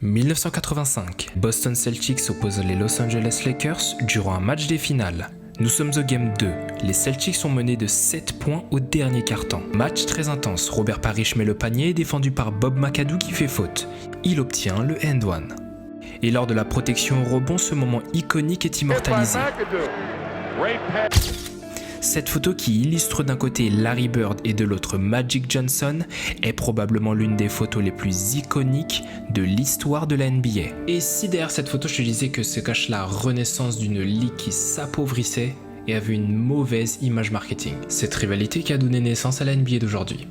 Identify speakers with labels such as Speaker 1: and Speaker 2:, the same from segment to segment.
Speaker 1: 1985, Boston Celtics oppose les Los Angeles Lakers durant un match des finales. Nous sommes au game 2. Les Celtics sont menés de 7 points au dernier quart-temps. Match très intense. Robert Parrish met le panier, défendu par Bob McAdoo qui fait faute. Il obtient le end one. Et lors de la protection au rebond, ce moment iconique est immortalisé. Cette photo qui illustre d'un côté Larry Bird et de l'autre Magic Johnson est probablement l'une des photos les plus iconiques de l'histoire de la NBA. Et si derrière cette photo je te disais que se cache la renaissance d'une ligue qui s'appauvrissait et avait une mauvaise image marketing, cette rivalité qui a donné naissance à la NBA d'aujourd'hui.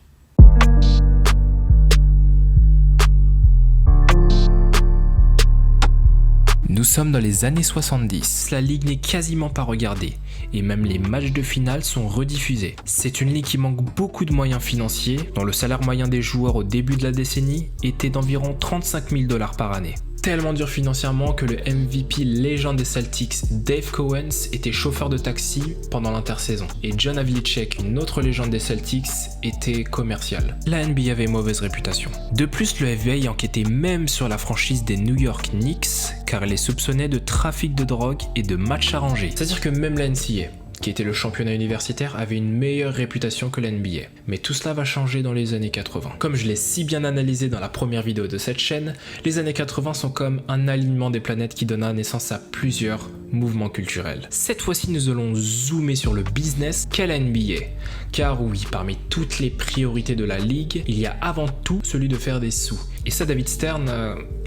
Speaker 1: Nous sommes dans les années 70, la ligue n'est quasiment pas regardée, et même les matchs de finale sont rediffusés. C'est une ligue qui manque beaucoup de moyens financiers, dont le salaire moyen des joueurs au début de la décennie était d'environ 35 000 $ par année. Tellement dur financièrement que le MVP légende des Celtics, Dave Cowens, était chauffeur de taxi pendant l'intersaison. Et John Havlicek, une autre légende des Celtics, était commercial. La NBA avait mauvaise réputation. De plus, le FBI enquêtait même sur la franchise des New York Knicks, car elle est soupçonnée de trafic de drogue et de matchs arrangés. C'est-à-dire que même la NCAA, qui était le championnat universitaire, avait une meilleure réputation que la NBA. Mais tout cela va changer dans les années 80. Comme je l'ai si bien analysé dans la première vidéo de cette chaîne, les années 80 sont comme un alignement des planètes qui donna naissance à plusieurs mouvements culturels. Cette fois-ci, nous allons zoomer sur le business qu'est la NBA. Car oui, parmi toutes les priorités de la ligue, il y a avant tout celui de faire des sous. Et ça, David Stern,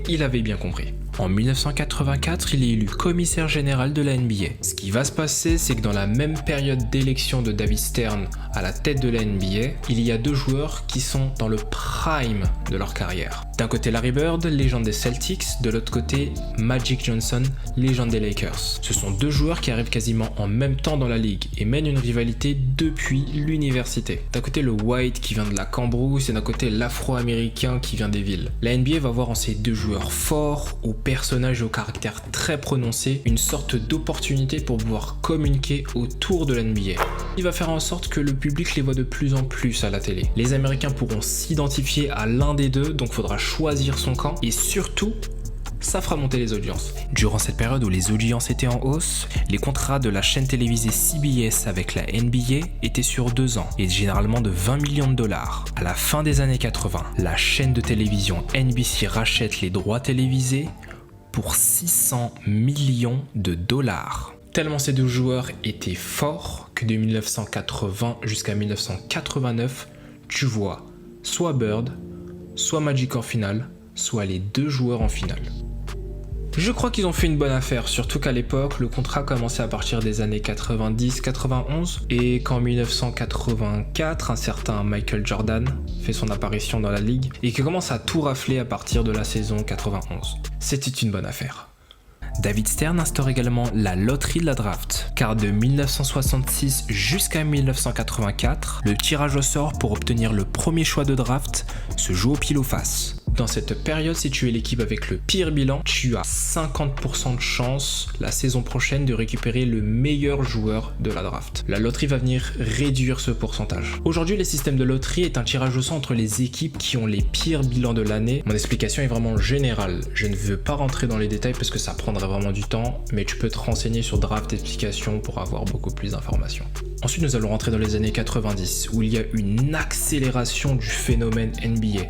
Speaker 1: il avait bien compris. En 1984, il est élu commissaire général de la NBA. Ce qui va se passer, c'est que dans la même période d'élection de David Stern à la tête de la NBA, il y a deux joueurs qui sont dans le prime de leur carrière. D'un côté Larry Bird, légende des Celtics, de l'autre côté Magic Johnson, légende des Lakers. Ce sont deux joueurs qui arrivent quasiment en même temps dans la ligue et mènent une rivalité depuis l'université. D'un côté le White qui vient de la Cambrousse et d'un côté l'Afro-Américain qui vient des villes. La NBA va voir en ces deux joueurs forts, aux personnages et au caractère très prononcé, une sorte d'opportunité pour pouvoir communiquer autour de la NBA. Il va faire en sorte que le public les voit de plus en plus à la télé. Les Américains pourront s'identifier à l'un des deux, donc faudra choisir son camp et surtout, ça fera monter les audiences. Durant cette période où les audiences étaient en hausse, les contrats de la chaîne télévisée CBS avec la NBA étaient sur 2 ans et généralement de 20 millions $. À la fin des années 80, la chaîne de télévision NBC rachète les droits télévisés pour 600 millions $. Tellement ces deux joueurs étaient forts que de 1980 jusqu'à 1989, tu vois soit Bird, soit Magic en finale, soit les deux joueurs en finale. Je crois qu'ils ont fait une bonne affaire, surtout qu'à l'époque, le contrat commençait à partir des années 90-91 et qu'en 1984, un certain Michael Jordan fait son apparition dans la ligue et qui commence à tout rafler à partir de la saison 91. C'était une bonne affaire. David Stern instaure également la loterie de la draft, car de 1966 jusqu'à 1984, le tirage au sort pour obtenir le premier choix de draft se joue au pile ou face. Dans cette période, si tu es l'équipe avec le pire bilan, tu as 50% de chance la saison prochaine de récupérer le meilleur joueur de la draft. La loterie va venir réduire ce pourcentage. Aujourd'hui, le système de loterie est un tirage au sort entre les équipes qui ont les pires bilans de l'année. Mon explication est vraiment générale. Je ne veux pas rentrer dans les détails parce que ça prendrait vraiment du temps, mais tu peux te renseigner sur Draft Explication pour avoir beaucoup plus d'informations. Ensuite, nous allons rentrer dans les années 90, où il y a une accélération du phénomène NBA.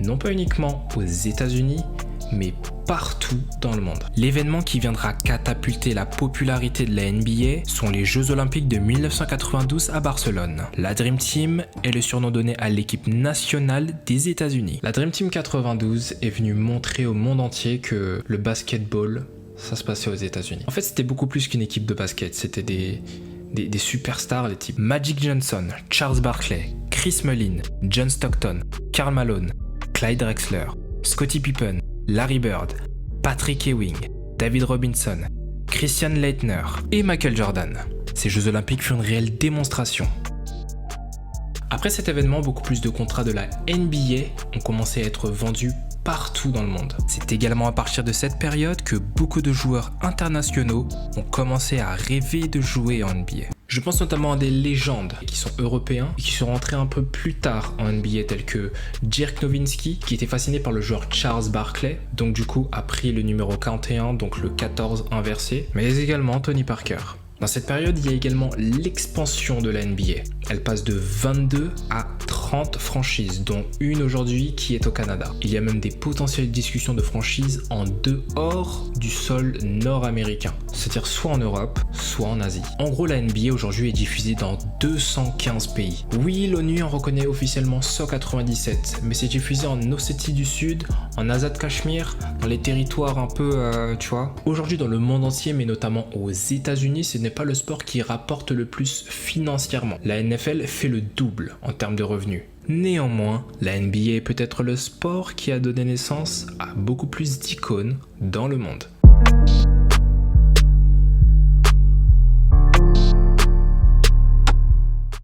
Speaker 1: Non pas uniquement aux États-Unis, mais partout dans le monde. L'événement qui viendra catapulter la popularité de la NBA sont les Jeux Olympiques de 1992 à Barcelone. La Dream Team est le surnom donné à l'équipe nationale des États-Unis. La Dream Team 92 est venue montrer au monde entier que le basketball, ça se passait aux États-Unis. En fait, c'était beaucoup plus qu'une équipe de basket, c'était des superstars, les types Magic Johnson, Charles Barkley, Chris Mullin, John Stockton, Karl Malone, Clyde Drexler, Scottie Pippen, Larry Bird, Patrick Ewing, David Robinson, Christian Laettner et Michael Jordan. Ces Jeux Olympiques furent une réelle démonstration. Après cet événement, beaucoup plus de contrats de la NBA ont commencé à être vendus partout dans le monde. C'est également à partir de cette période que beaucoup de joueurs internationaux ont commencé à rêver de jouer en NBA. Je pense notamment à des légendes qui sont européens et qui sont rentrés un peu plus tard en NBA tels que Dirk Nowitzki qui était fasciné par le joueur Charles Barkley, donc du coup a pris le numéro 41, donc le 14 inversé, mais également Tony Parker. Dans cette période, il y a également l'expansion de la NBA. Elle passe de 22 à 30 franchises, dont une aujourd'hui qui est au Canada. Il y a même des potentielles discussions de franchises en dehors du sol nord-américain, c'est-à-dire soit en Europe, soit en Asie. En gros, la NBA aujourd'hui est diffusée dans 215 pays. Oui, l'ONU en reconnaît officiellement 197, mais c'est diffusé en Ossétie du Sud, en Azad-Cachemire, dans les territoires un peu, tu vois. Aujourd'hui, dans le monde entier, mais notamment aux États-Unis, ce n'est pas le sport qui rapporte le plus financièrement. La NFL fait le double en termes de revenus. Néanmoins, la NBA est peut-être le sport qui a donné naissance à beaucoup plus d'icônes dans le monde.